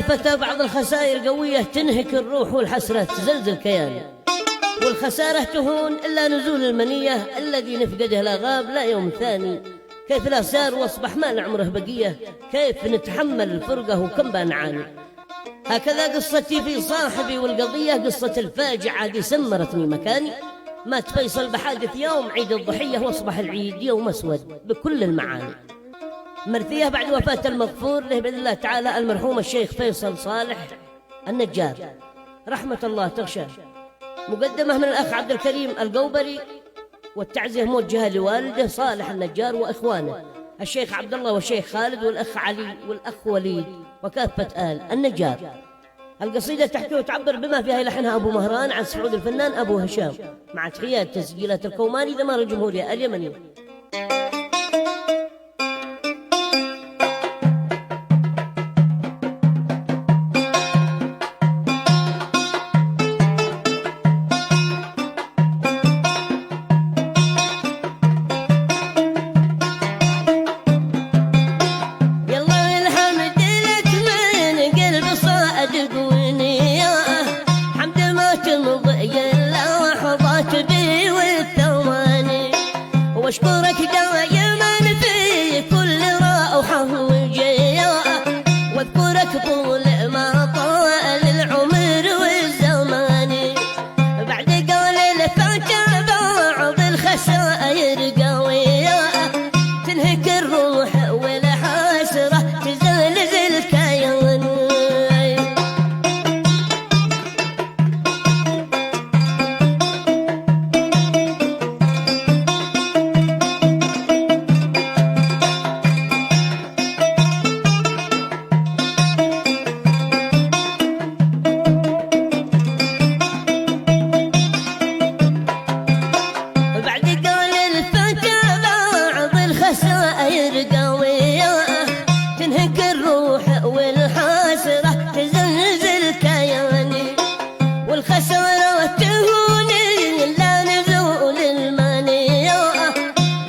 الفتى بعض الخسائر قوية تنهك الروح والحسرة تزلزل كيان، والخسارة تهون إلا نزول المنية الذي نفقده لا غاب لا يوم ثاني. كيف لا سار واصبح ما نعمره بقية، كيف نتحمل الفرقة وكم بنعاني. هكذا قصتي في صاحبي، والقضية قصة الفاجعة دي سمرتني مكاني. مات فيصل بحادث يوم عيد الضحية، واصبح العيد يوم اسود بكل المعاني. مرثية بعد وفاة المغفور له بإذن الله تعالى المرحوم الشيخ فيصل صالح النجار، رحمة الله تغشاه. مقدمة من الأخ عبد الكريم القوبري، والتعزية موجهة لوالده صالح النجار وإخوانه الشيخ عبد الله والشيخ خالد والأخ علي والأخ وليد وكافة آل النجار. القصيدة تحكي وتعبر بما فيها يلحنها أبو مهران عن سعود الفنان أبو هشام، مع تحيات تسجيلات الكوماني دمار الجمهورية اليمنية. واشكرك دائما في كل روحه وجياء، واذكرك طول ما طال العمر والزمان. بعد قول الفتى بعض الخسائر قوية تنهك الروح والحسرة تزلزل كيان. خسائر قوية تنهك الروح والحسرة تزلزل كياني، والخسارة تهوني لا نزول المنية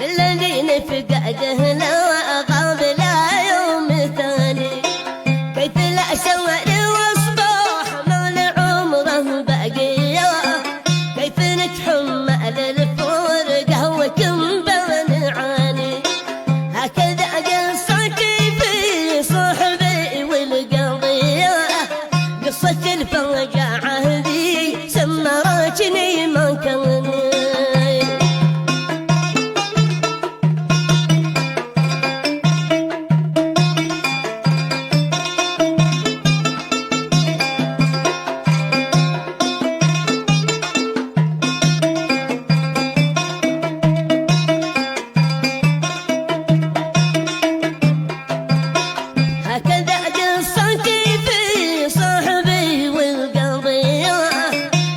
للذين فقده لا غاب لا يوم ثاني. كيف لا سوى واصبح ما لعمره بقية، كيف نتحمل الفرقة وكم بنعاني. هكذا قصتي في صاحبي والقضية، قصة الفجعة ذي سمرتني مكاني.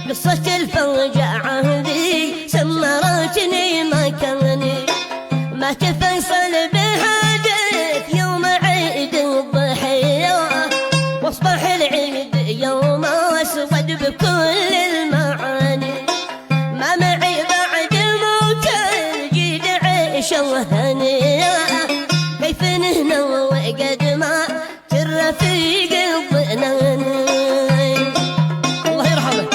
قصة الفوجعة ذي سمرتني مكاني. مات فيصل بهدف يوم عيد الضحية، واصبح العيد يوم اسود بكل المعاني. ما معي بعد موت الجيد عيشة هنية، كيف نهنا وقد ما الرفيق الضنان. الله يرحمه.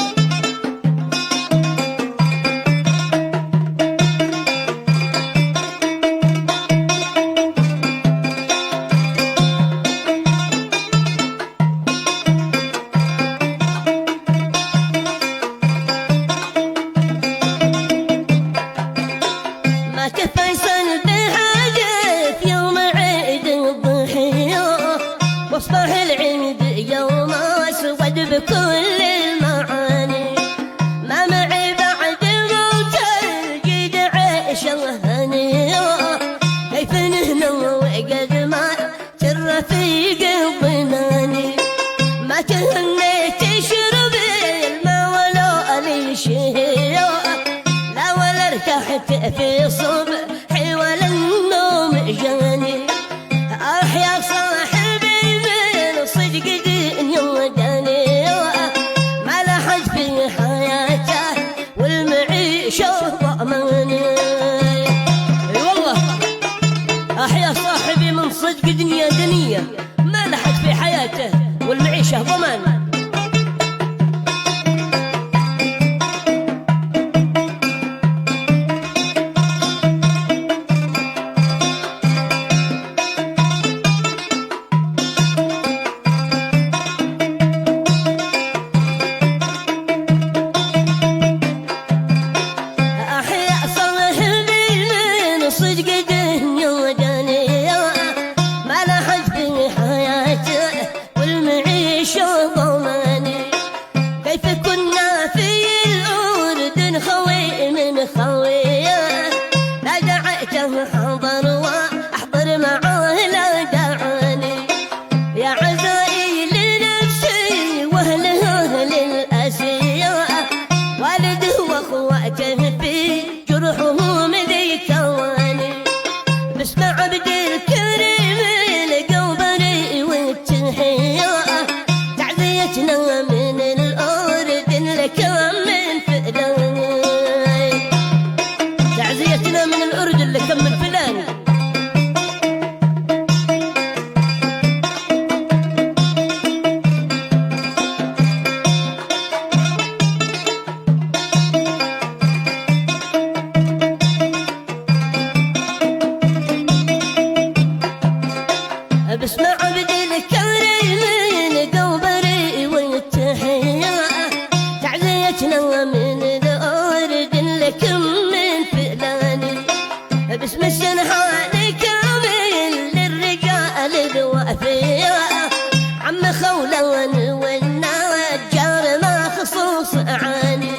خصوص أعاني،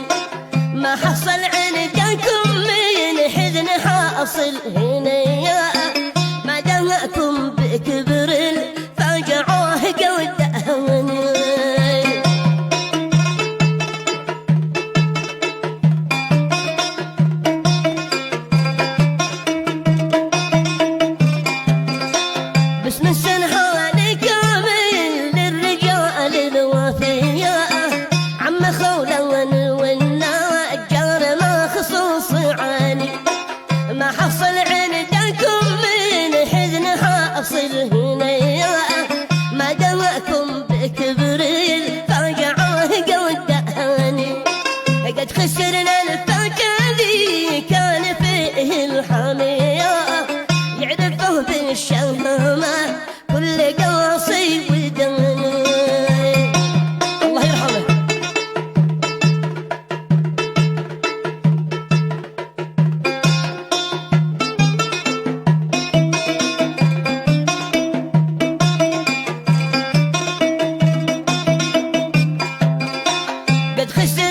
ما حصل عندكم من حزن حاصل هنا، ما دمعكم بكبر الفاجعوه قدامي. باسم السنحان كامل للرجال الوفياء، عم خولون والنجار ما خصوص عاني، ما حصل عندكم من حزن حاصل هنا، ما دمعكم بكبر الفاجعة قدامي. قد خسرنا الفاجعة ذي كان فيه الحامية، يعرفه بالشمامة كل قاصي ودمي. الله يرحمه. قد خسر